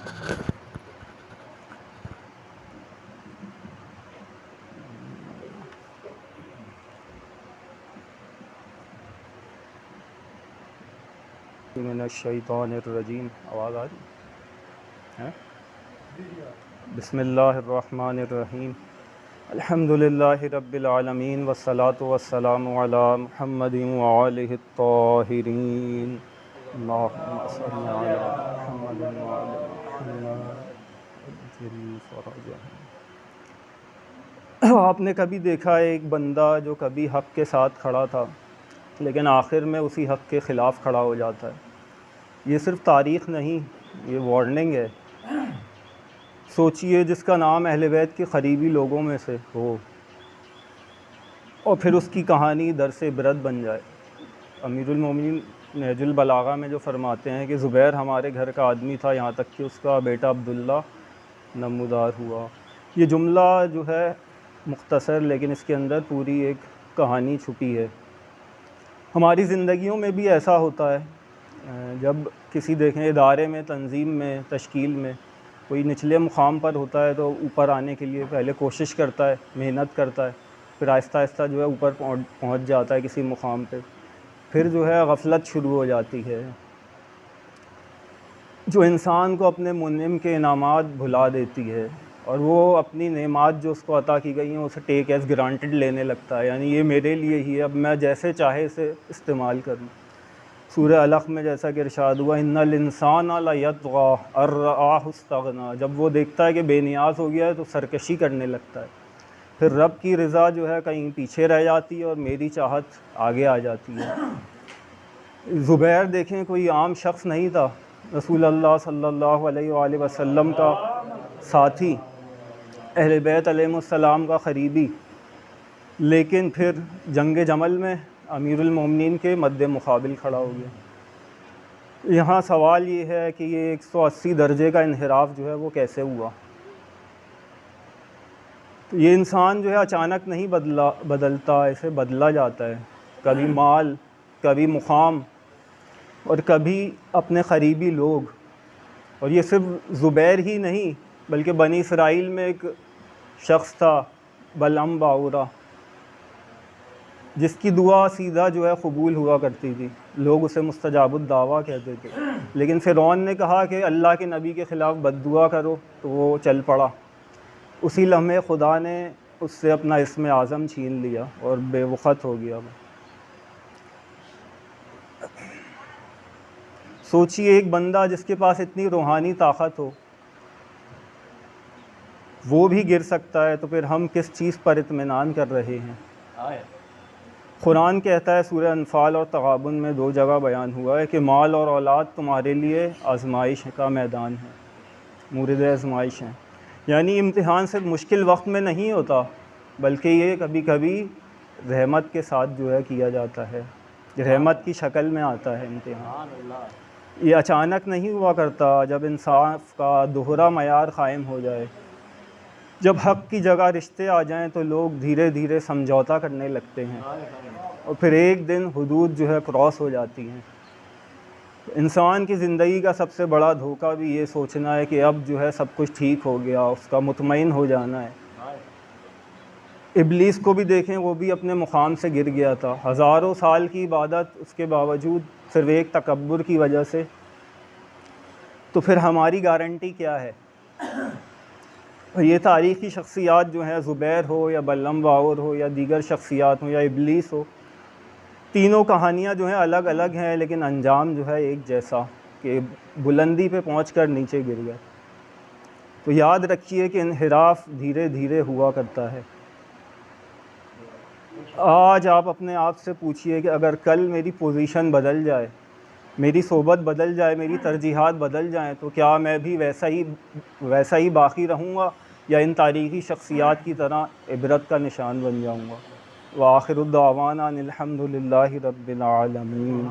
من الشیطان الرجیم. آواز آ رہی ہے؟ بسم اللہ الرحمن الرحیم. الحمد للہ رب العالمین والصلاة والسلام علی محمد وآلہ الطاہرین. اللہم صل علی محمد وآل محمد. آپ نے کبھی دیکھا ہے ایک بندہ جو کبھی حق کے ساتھ کھڑا تھا لیکن آخر میں اسی حق کے خلاف کھڑا ہو جاتا ہے؟ یہ صرف تاریخ نہیں، یہ وارننگ ہے. سوچئے جس کا نام اہل بیت کے قریبی لوگوں میں سے ہو اور پھر اس کی کہانی درس عبرت بن جائے. امیر المومنین نہج البلاغہ میں جو فرماتے ہیں کہ زبیر ہمارے گھر کا آدمی تھا یہاں تک کہ اس کا بیٹا عبداللہ نمودار ہوا. یہ جملہ جو ہے مختصر لیکن اس کے اندر پوری ایک کہانی چھپی ہے. ہماری زندگیوں میں بھی ایسا ہوتا ہے، جب کسی دیکھیں ادارے میں، تنظیم میں، تشکیل میں کوئی نچلے مقام پر ہوتا ہے تو اوپر آنے کے لیے پہلے کوشش کرتا ہے، محنت کرتا ہے، پھر آہستہ آہستہ جو ہے اوپر پہنچ جاتا ہے کسی مقام پہ. پھر جو ہے غفلت شروع ہو جاتی ہے جو انسان کو اپنے منعم کے انعامات بھلا دیتی ہے، اور وہ اپنی نعمات جو اس کو عطا کی گئی ہیں اسے ٹیک ایز گرانٹڈ لینے لگتا ہے، یعنی یہ میرے لیے ہی ہے، اب میں جیسے چاہے اسے استعمال کروں. سورہ علق میں جیسا کہ ارشاد ہوا ان الانسان لیطغی ان رآہ استغنی، جب وہ دیکھتا ہے کہ بے نیاز ہو گیا ہے تو سرکشی کرنے لگتا ہے. پھر رب کی رضا جو ہے کہیں پیچھے رہ جاتی ہے اور میری چاہت آگے آ جاتی ہے. زبیر دیکھیں کوئی عام شخص نہیں تھا، رسول اللہ صلی اللہ علیہ وآلہ وسلم کا ساتھی، اہل بیت علیہ السلام کا قریبی، لیکن پھر جنگ جمل میں امیر المومنین کے مد مقابل کھڑا ہو گیا. یہاں سوال یہ ہے کہ یہ 180 درجے کا انحراف جو ہے وہ کیسے ہوا؟ تو یہ انسان جو ہے اچانک نہیں بدلتا، اسے بدلا جاتا ہے. کبھی مال، کبھی مقام، اور کبھی اپنے قریبی لوگ. اور یہ صرف زبیر ہی نہیں بلکہ بنی اسرائیل میں ایک شخص تھا بلعم باورہ، جس کی دعا سیدھا جو ہے قبول ہوا کرتی تھی، لوگ اسے مستجاب الدعویٰ کہتے تھے. لیکن فرعون نے کہا کہ اللہ کے نبی کے خلاف بد دعا کرو تو وہ چل پڑا. اسی لمحے خدا نے اس سے اپنا اسم اعظم چھین لیا اور بے وقت ہو گیا. سوچئے ایک بندہ جس کے پاس اتنی روحانی طاقت ہو وہ بھی گر سکتا ہے، تو پھر ہم کس چیز پر اطمینان کر رہے ہیں؟ قرآن کہتا ہے سورہ انفال اور تغابن میں 2 جگہ بیان ہوا ہے کہ مال اور اولاد تمہارے لیے آزمائش کا میدان ہے، مورد آزمائش ہیں. یعنی امتحان صرف مشکل وقت میں نہیں ہوتا بلکہ یہ کبھی کبھی رحمت کے ساتھ جو ہے کیا جاتا ہے، رحمت کی شکل میں آتا ہے امتحان. یہ اچانک نہیں ہوا کرتا. جب انصاف کا دوہرا معیار قائم ہو جائے، جب حق کی جگہ رشتے آ جائیں تو لوگ دھیرے دھیرے سمجھوتا کرنے لگتے ہیں اور پھر ایک دن حدود جو ہے کراس ہو جاتی ہیں. انسان کی زندگی کا سب سے بڑا دھوکہ بھی یہ سوچنا ہے کہ اب جو ہے سب کچھ ٹھیک ہو گیا، اس کا مطمئن ہو جانا ہے. ابلیس کو بھی دیکھیں، وہ بھی اپنے مقام سے گر گیا تھا، ہزاروں سال کی عبادت اس کے باوجود صرف ایک تکبر کی وجہ سے. تو پھر ہماری گارنٹی کیا ہے؟ یہ تاریخی شخصیات جو ہیں، زبیر ہو یا بلعم باور ہو یا دیگر شخصیات ہوں یا ابلیس ہو، تینوں کہانیاں جو ہیں الگ الگ ہیں لیکن انجام جو ہے ایک جیسا کہ بلندی پہ پہنچ کر نیچے گر گئے. تو یاد رکھیے کہ انحراف دھیرے دھیرے ہوا کرتا ہے. آج آپ اپنے آپ سے پوچھئے کہ اگر کل میری پوزیشن بدل جائے، میری صحبت بدل جائے، میری ترجیحات بدل جائیں تو کیا میں بھی ویسا ہی باقی رہوں گا یا ان تاریخی شخصیات کی طرح عبرت کا نشان بن جاؤں گا؟ وآخر الدعوانا ان الحمد للہ رب العالمین.